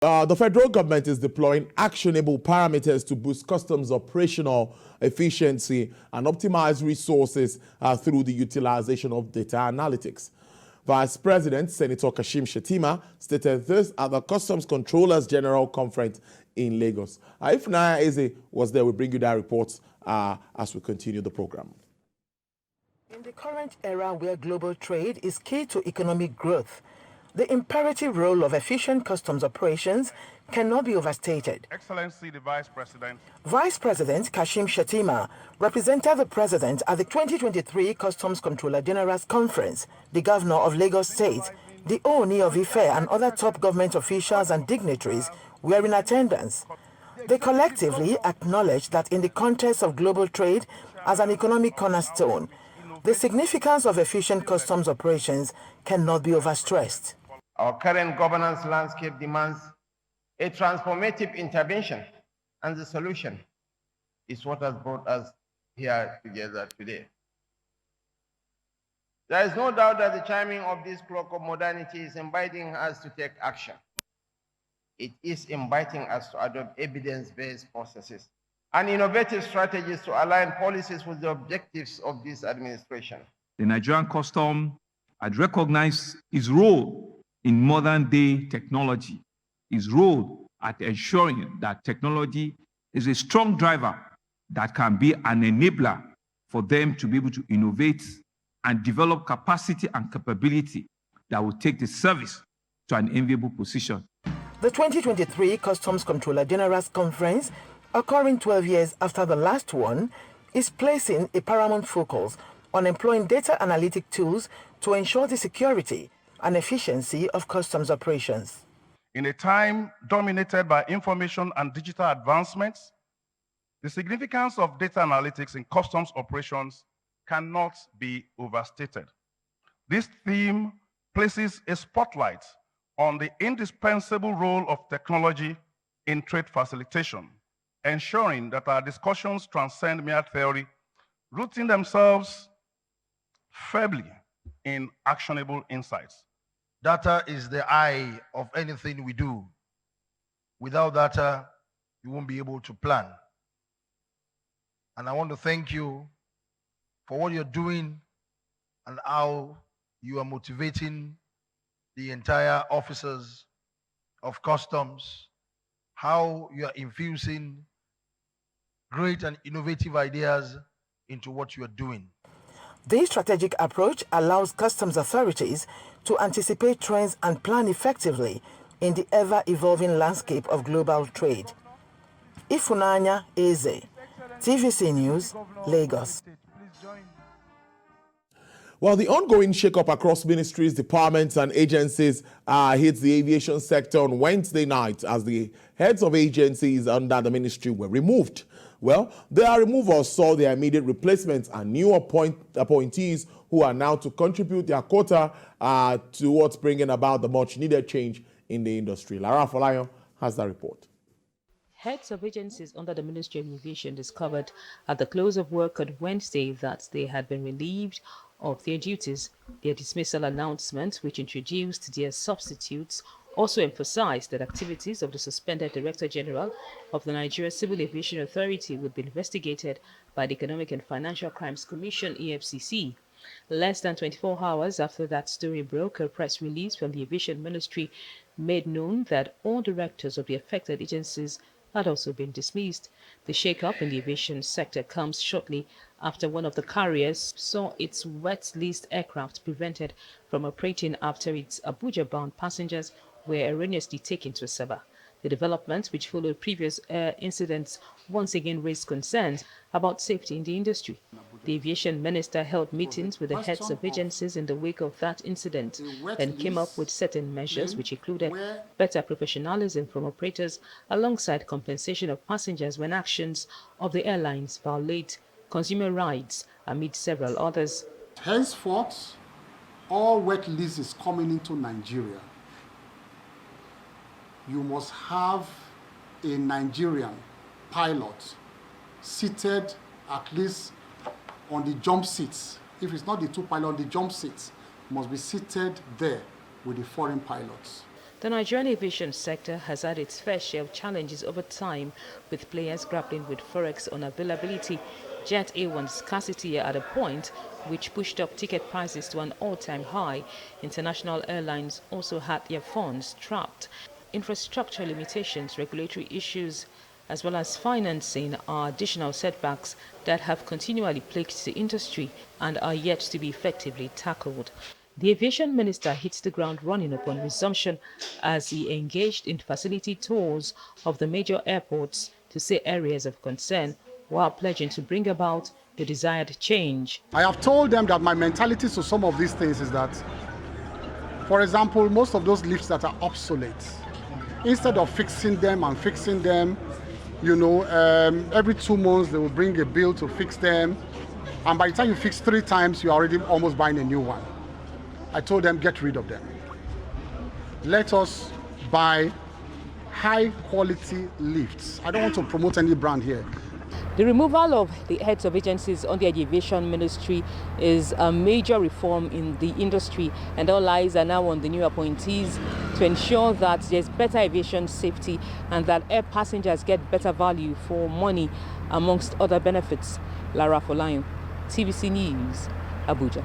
The federal government is deploying actionable parameters to boost customs operational efficiency and optimize resources through the utilization of data analytics. Vice President Senator Shettima stated this at the Customs Controllers General Conference in Lagos. If Naya Eze was there, we'll bring you that report as we continue the program. In the current era where global trade is key to economic growth, the imperative role of efficient customs operations cannot be overstated. Excellency, the Vice President. Vice President Shettima represented the President at the 2023 Customs Controller General's Conference. The Governor of Lagos State, the Ooni of Ife, and other top government officials and dignitaries were in attendance. They collectively acknowledged that in the context of global trade as an economic cornerstone, the significance of efficient customs operations cannot be overstressed. Our current governance landscape demands a transformative intervention, and the solution is what has brought us here together today. There is no doubt that the chiming of this clock of modernity is inviting us to take action. It is inviting us to adopt evidence-based processes and innovative strategies to align policies with the objectives of this administration. The Nigerian Custom had recognized its role in modern-day technology, its role at ensuring that technology is a strong driver that can be an enabler for them to be able to innovate and develop capacity and capability that will take the service to an enviable position. The 2023 Customs Controller General's Conference, occurring 12 years after the last one, is placing a paramount focus on employing data analytic tools to ensure the security and efficiency of customs operations. In a time dominated by information and digital advancements, the significance of data analytics in customs operations cannot be overstated. This theme places a spotlight on the indispensable role of technology in trade facilitation, ensuring that our discussions transcend mere theory, rooting themselves firmly in actionable insights. Data is the eye of anything we do. Without data, you won't be able to plan. And I want to thank you for what you're doing and how you are motivating the entire officers of customs, how you are infusing great and innovative ideas into what you are doing. This strategic approach allows customs authorities to anticipate trends and plan effectively in the ever-evolving landscape of global trade. Ifunanya Eze, TVC News, Lagos. While the ongoing shake-up across ministries, departments, and agencies hit the aviation sector on Wednesday night as the heads of agencies under the ministry were removed. Well, their removal saw their immediate replacements and new appointees who are now to contribute their quota towards bringing about the much-needed change in the industry. Lara Folayo has the report. Heads of agencies under the Ministry of Aviation discovered at the close of work on Wednesday that they had been relieved of their duties. Their dismissal announcement, which introduced their substitutes, also emphasized that activities of the suspended Director General of the Nigeria Civil Aviation Authority would be investigated by the Economic and Financial Crimes Commission, EFCC. Less than 24 hours after that story broke, a press release from the Aviation Ministry made known that all directors of the affected agencies had also been dismissed. The shake-up in the aviation sector comes shortly after one of the carriers saw its wet-leased aircraft prevented from operating after its Abuja-bound passengers were erroneously taken to Asaba. The developments, which followed previous incidents, once again raised concerns about safety in the industry. The aviation minister held meetings with the heads of agencies in the wake of that incident and came up with certain measures which included better professionalism from operators alongside compensation of passengers when actions of the airlines violate consumer rights, amid several others. Henceforth, all wet leases coming into Nigeria, you must have a Nigerian pilot seated at least on the jump seats. If it's not the two pilots, the jump seats must be seated there with the foreign pilots. The Nigerian aviation sector has had its fair share of challenges over time, with players grappling with forex unavailability, Jet A1 scarcity at a point which pushed up ticket prices to an all-time high. International airlines also had their funds trapped. Infrastructure limitations, regulatory issues, as well as financing are additional setbacks that have continually plagued the industry and are yet to be effectively tackled. The aviation minister hit the ground running upon resumption as he engaged in facility tours of the major airports to see areas of concern, while pledging to bring about the desired change. I have told them that my mentality to some of these things is that, for example, most of those lifts that are obsolete, instead of fixing them, every 2 months they will bring a bill to fix them, and by the time you fix 3 times, you're already almost buying a new one. I told them, get rid of them. Let us buy high quality lifts. I don't want to promote any brand here. The removal of the heads of agencies under the aviation ministry is a major reform in the industry, and all eyes are now on the new appointees to ensure that there's better aviation safety and that air passengers get better value for money, amongst other benefits. Lara Folayan, TVC News, Abuja.